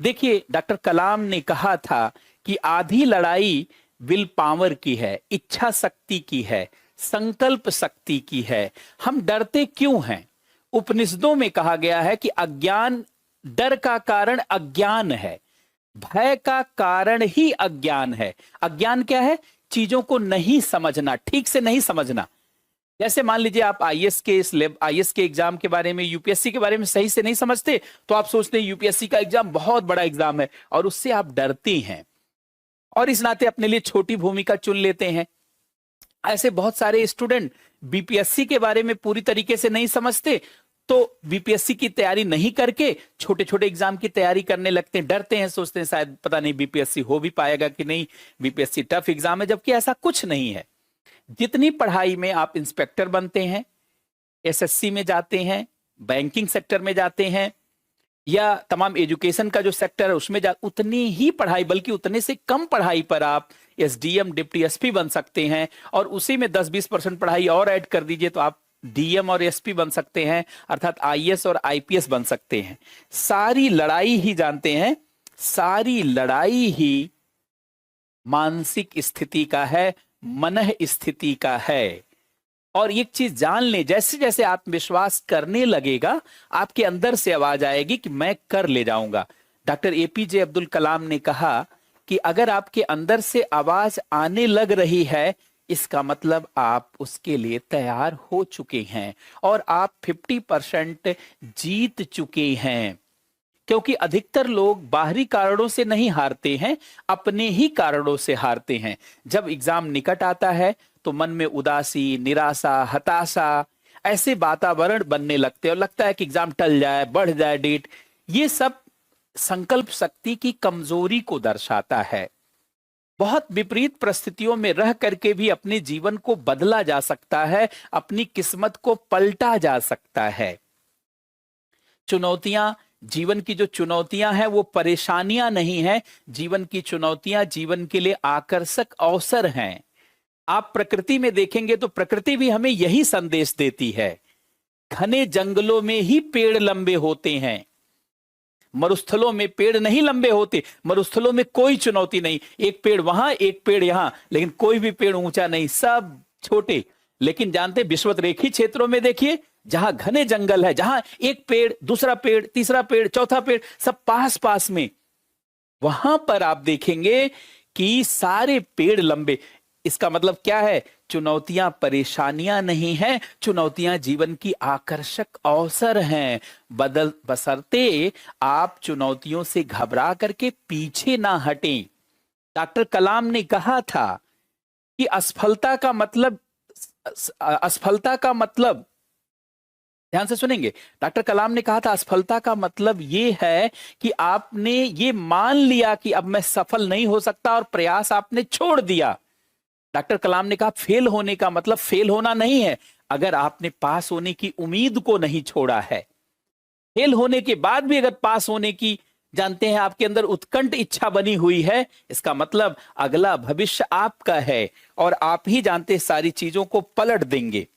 देखिए, डॉक्टर कलाम ने कहा था कि आधी लड़ाई विल पावर की है, इच्छा शक्ति की है, संकल्प शक्ति की है। हम डरते क्यों हैं? उपनिषदों में कहा गया है कि अज्ञान, डर का कारण अज्ञान है, भय का कारण ही अज्ञान है। अज्ञान क्या है? चीजों को नहीं समझना, ठीक से नहीं समझना। जैसे मान लीजिए आप आईएएस के एग्जाम के बारे में, यूपीएससी के बारे में सही से नहीं समझते, तो आप सोचते हैं यूपीएससी का एग्जाम बहुत बड़ा एग्जाम है और उससे आप डरते हैं और इस नाते अपने लिए छोटी भूमिका चुन लेते हैं। ऐसे बहुत सारे स्टूडेंट बीपीएससी के बारे में पूरी तरीके से नहीं समझते, तो बीपीएससी की तैयारी नहीं करके छोटे छोटे एग्जाम की तैयारी करने लगते हैं, डरते हैं, सोचते हैं शायद पता नहीं बीपीएससी हो भी पाएगा कि नहीं, बीपीएससी टफ एग्जाम है, जबकि ऐसा कुछ नहीं है। जितनी पढ़ाई में आप इंस्पेक्टर बनते हैं, एसएससी में जाते हैं, बैंकिंग सेक्टर में जाते हैं, या तमाम एजुकेशन का जो सेक्टर है उसमें उतनी ही पढ़ाई, बल्कि उतने से कम पढ़ाई पर आप एसडीएम, डिप्टी एसपी बन सकते हैं, और उसी में 10-20% पढ़ाई और ऐड कर दीजिए तो आप डीएम और एसपी बन सकते हैं, अर्थात आईएएस और आईपीएस बन सकते हैं। सारी लड़ाई ही जानते हैं, सारी लड़ाई ही मानसिक स्थिति का है, मनः स्थिति का है। और एक चीज जान ले, जैसे जैसे आत्मविश्वास करने लगेगा, आपके अंदर से आवाज आएगी कि मैं कर ले जाऊंगा। डॉक्टर एपीजे अब्दुल कलाम ने कहा कि अगर आपके अंदर से आवाज आने लग रही है, इसका मतलब आप उसके लिए तैयार हो चुके हैं और आप 50% जीत चुके हैं। क्योंकि अधिकतर लोग बाहरी कारणों से नहीं हारते हैं, अपने ही कारणों से हारते हैं। जब एग्जाम निकट आता है तो मन में उदासी, निराशा, हताशा, ऐसे वातावरण बनने लगते हैं और लगता है कि एग्जाम टल जाए, बढ़ जाए डेट। ये सब संकल्प शक्ति की कमजोरी को दर्शाता है। बहुत विपरीत परिस्थितियों में रह करके भी अपने जीवन को बदला जा सकता है, अपनी किस्मत को पलटा जा सकता है। चुनौतियां, जीवन की जो चुनौतियां हैं वो परेशानियां नहीं है, जीवन की चुनौतियां जीवन के लिए आकर्षक अवसर हैं। आप प्रकृति में देखेंगे तो प्रकृति भी हमें यही संदेश देती है। घने जंगलों में ही पेड़ लंबे होते हैं, मरुस्थलों में पेड़ नहीं लंबे होते। मरुस्थलों में कोई चुनौती नहीं, एक पेड़ वहां, एक पेड़ यहां, लेकिन कोई भी पेड़ ऊंचा नहीं, सब छोटे। लेकिन जानते, विषुवत-रेखी क्षेत्रों में देखिए, जहां घने जंगल है, जहां एक पेड़, दूसरा पेड़, तीसरा पेड़, चौथा पेड़, सब पास पास में, वहां पर आप देखेंगे कि सारे पेड़ लंबे। इसका मतलब क्या है? चुनौतियां परेशानियां नहीं हैं, चुनौतियां जीवन की आकर्षक अवसर हैं। बशर्ते आप चुनौतियों से घबरा करके पीछे ना हटें। डॉक्टर कलाम ने कहा था कि असफलता का मतलब, ध्यान से सुनेंगे, डॉक्टर कलाम ने कहा था असफलता का मतलब ये है कि आपने ये मान लिया कि अब मैं सफल नहीं हो सकता और प्रयास आपने छोड़ दिया। डॉक्टर कलाम ने कहा फेल होने का मतलब फेल होना नहीं है, अगर आपने पास होने की उम्मीद को नहीं छोड़ा है। फेल होने के बाद भी अगर पास होने की, जानते हैं, आपके अंदर उत्कंठ इच्छा बनी हुई है, इसका मतलब अगला भविष्य आपका है और आप ही जानते सारी चीजों को पलट देंगे।